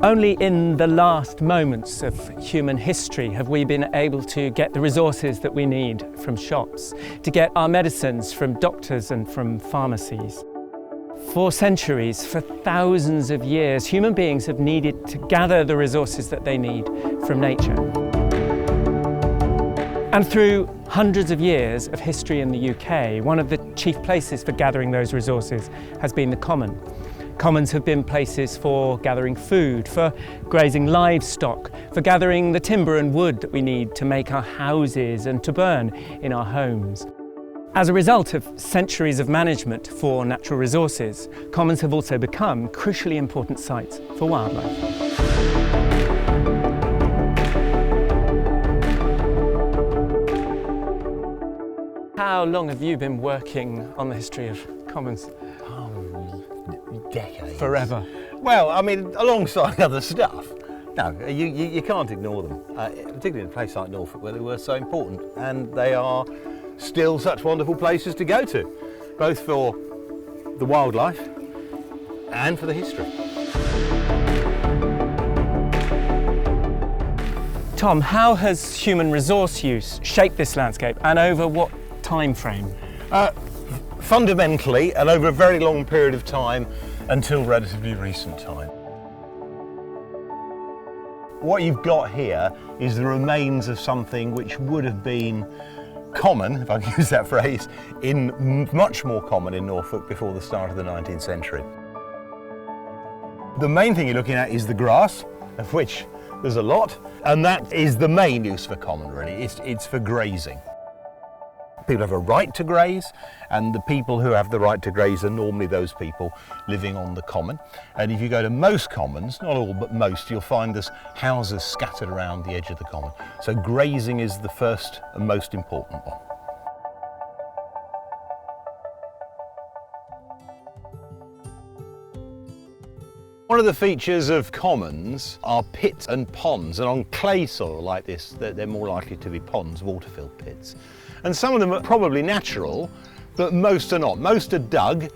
Only in the last moments of human history have we been able to get the resources that we need from shops, to get our medicines from doctors and from pharmacies. For centuries, for thousands of years, human beings have needed to gather the resources that they need from nature. And through hundreds of years of history in the UK, one of the chief places for gathering those resources has been the common. Commons have been places for gathering food, for grazing livestock, for gathering the timber and wood that we need to make our houses and to burn in our homes. As a result of centuries of management for natural resources, commons have also become crucially important sites for wildlife. How long have you been working on the history of commons? Decades. Forever. Well, I mean, alongside other stuff. No, you can't ignore them, particularly in a place like Norfolk where they were so important, and they are still such wonderful places to go to, both for the wildlife and for the history. Tom, how has human resource use shaped this landscape and over what time frame? Fundamentally, and over a very long period of time, until relatively recent time. What you've got here is the remains of something which would have been common, if I can use that phrase, much more common in Norfolk before the start of the 19th century. The main thing you're looking at is the grass, of which there's a lot, and that is the main use for common, really. It's for grazing. People have a right to graze, and the people who have the right to graze are normally those people living on the common. And if you go to most commons, not all but most, you'll find there's houses scattered around the edge of the common. So grazing is the first and most important one. One of the features of commons are pits and ponds, and on clay soil like this, they're more likely to be ponds, water-filled pits. And some of them are probably natural, but most are not. Most are dug.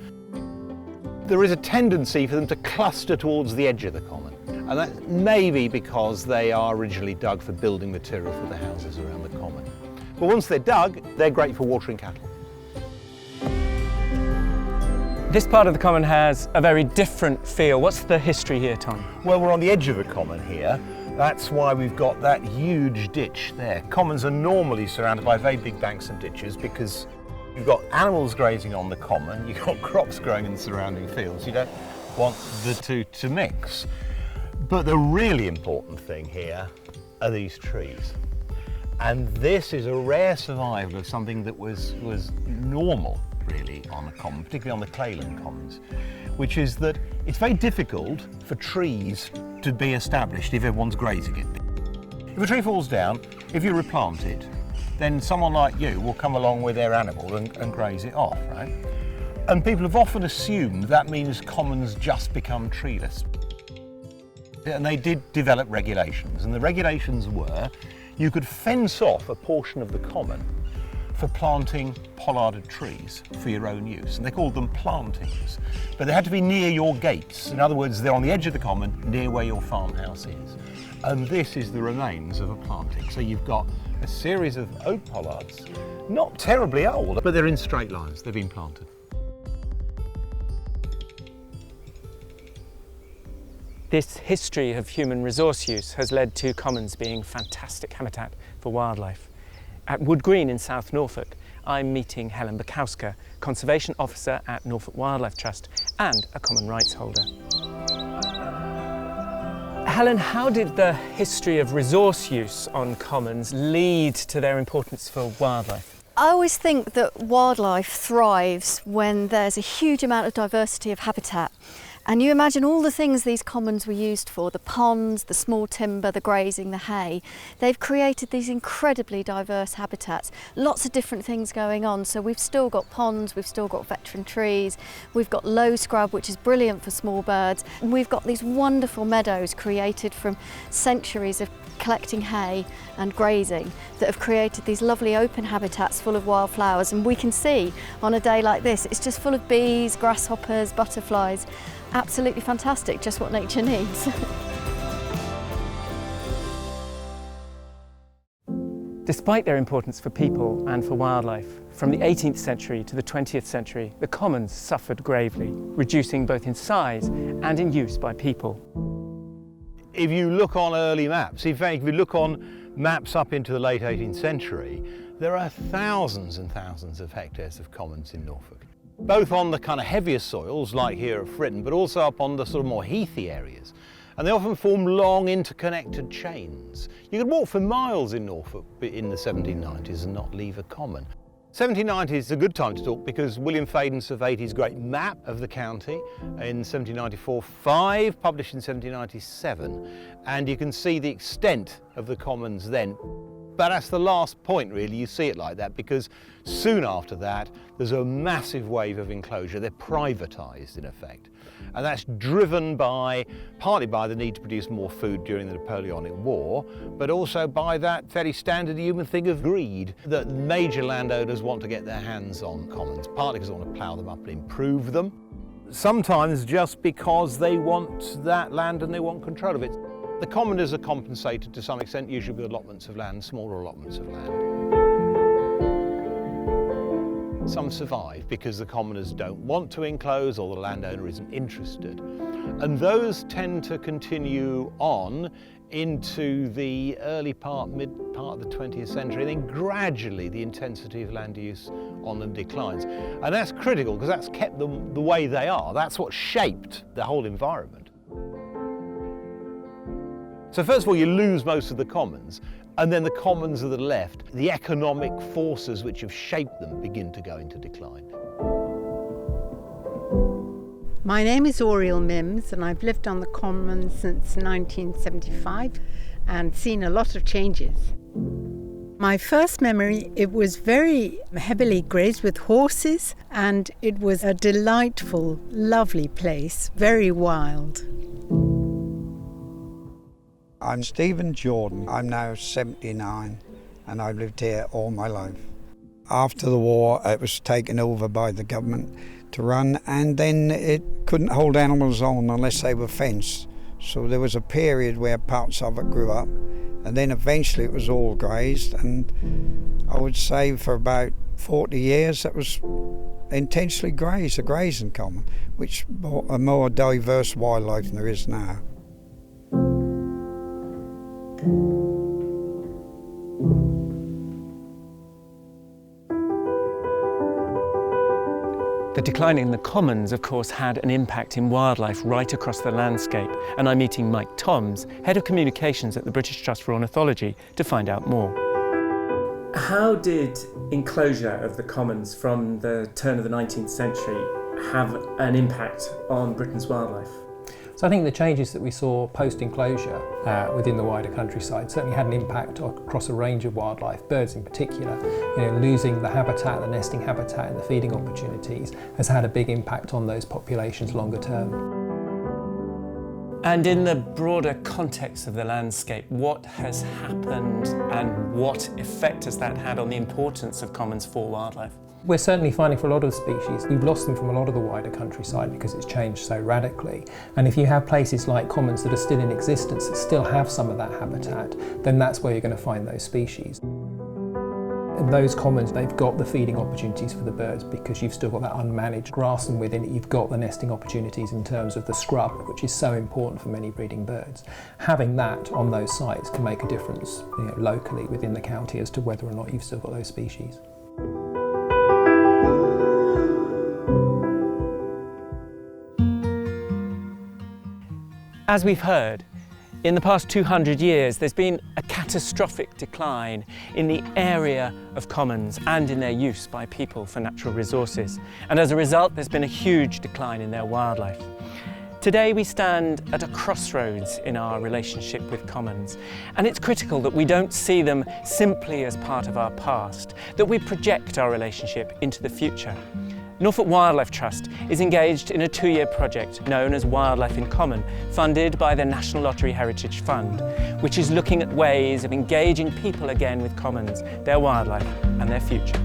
There is a tendency for them to cluster towards the edge of the common, and that may be because they are originally dug for building material for the houses around the common. But once they're dug, they're great for watering cattle. This part of the common has a very different feel. What's the history here, Tom? Well, we're on the edge of a common here. That's why we've got that huge ditch there. Commons are normally surrounded by very big banks and ditches because you've got animals grazing on the common, you've got crops growing in the surrounding fields. You don't want the two to mix. But the really important thing here are these trees. And this is a rare survival of something that was normal, really, on the common, particularly on the clayland commons, which is that it's very difficult for trees to be established if everyone's grazing it. If a tree falls down, if you replant it, then someone like you will come along with their animal and graze it off, right? And people have often assumed that means commons just become treeless. And they did develop regulations, and the regulations were you could fence off a portion of the common for planting pollarded trees for your own use, and they called them plantings. But they had to be near your gates. In other words, they're on the edge of the common, near where your farmhouse is. And this is the remains of a planting. So you've got a series of oak pollards, not terribly old, but they're in straight lines, they've been planted. This history of human resource use has led to commons being fantastic habitat for wildlife. At Wood Green in South Norfolk, I'm meeting Helen Bukowska, Conservation Officer at Norfolk Wildlife Trust and a common rights holder. Helen, how did the history of resource use on commons lead to their importance for wildlife? I always think that wildlife thrives when there's a huge amount of diversity of habitat. And you imagine all the things these commons were used for, the ponds, the small timber, the grazing, the hay. They've created these incredibly diverse habitats, lots of different things going on. So we've still got ponds, we've still got veteran trees, we've got low scrub, which is brilliant for small birds. And we've got these wonderful meadows created from centuries of collecting hay and grazing that have created these lovely open habitats full of wildflowers. And we can see on a day like this, it's just full of bees, grasshoppers, butterflies. Absolutely fantastic, just what nature needs. Despite their importance for people and for wildlife, from the 18th century to the 20th century, the commons suffered gravely, reducing both in size and in use by people. If you look on early maps, in fact, if you look on maps up into the late 18th century, there are thousands and thousands of hectares of commons in Norfolk. Both on the kind of heavier soils, like here at Fritton, but also up on the sort of more heathy areas. And they often form long interconnected chains. You could walk for miles in Norfolk in the 1790s and not leave a common. 1790 is a good time to talk because William Faden surveyed his great map of the county in 1794, 5 published in 1797, and you can see the extent of the commons then. But that's the last point really, you see it like that, because soon after that there's a massive wave of enclosure. They're privatised in effect. And that's driven partly by the need to produce more food during the Napoleonic War, but also by that fairly standard human thing of greed, that major landowners want to get their hands on commons, partly because they want to plough them up and improve them, sometimes just because they want that land and they want control of it. The commoners are compensated to some extent, usually with allotments of land, smaller allotments of land. Some survive because the commoners don't want to enclose or the landowner isn't interested. And those tend to continue on into the early part, mid part of the 20th century, and then gradually the intensity of land use on them declines. And that's critical because that's kept them the way they are. That's what shaped the whole environment. So first of all, you lose most of the commons, and then the commons that are left, the economic forces which have shaped them begin to go into decline. My name is Oriel Mims, and I've lived on the commons since 1975 and seen a lot of changes. My first memory, it was very heavily grazed with horses, and it was a delightful, lovely place, very wild. I'm Stephen Jordan. I'm now 79 and I've lived here all my life. After the war, it was taken over by the government to run, and then it couldn't hold animals on unless they were fenced. So there was a period where parts of it grew up, and then eventually it was all grazed, and I would say for about 40 years it was intentionally grazed, a grazing common, which brought a more diverse wildlife than there is now. The decline in the commons, of course, had an impact in wildlife right across the landscape, and I'm meeting Mike Toms, Head of Communications at the British Trust for Ornithology, to find out more. How did enclosure of the commons from the turn of the 19th century have an impact on Britain's wildlife? So I think the changes that we saw post-enclosure within the wider countryside certainly had an impact across a range of wildlife, birds in particular. Losing the habitat, the nesting habitat and the feeding opportunities has had a big impact on those populations longer term. And in the broader context of the landscape, what has happened and what effect has that had on the importance of commons for wildlife? We're certainly finding for a lot of the species, we've lost them from a lot of the wider countryside because it's changed so radically. And if you have places like commons that are still in existence, that still have some of that habitat, then that's where you're going to find those species. In those commons, they've got the feeding opportunities for the birds because you've still got that unmanaged grass, and within it you've got the nesting opportunities in terms of the scrub, which is so important for many breeding birds. Having that on those sites can make a difference locally within the county as to whether or not you've still got those species. As we've heard, in the past 200 years there's been a catastrophic decline in the area of commons and in their use by people for natural resources. And as a result, there's been a huge decline in their wildlife. Today we stand at a crossroads in our relationship with commons, and it's critical that we don't see them simply as part of our past, that we project our relationship into the future. Norfolk Wildlife Trust is engaged in a 2-year project known as Wildlife in Common, funded by the National Lottery Heritage Fund, which is looking at ways of engaging people again with commons, their wildlife and their future.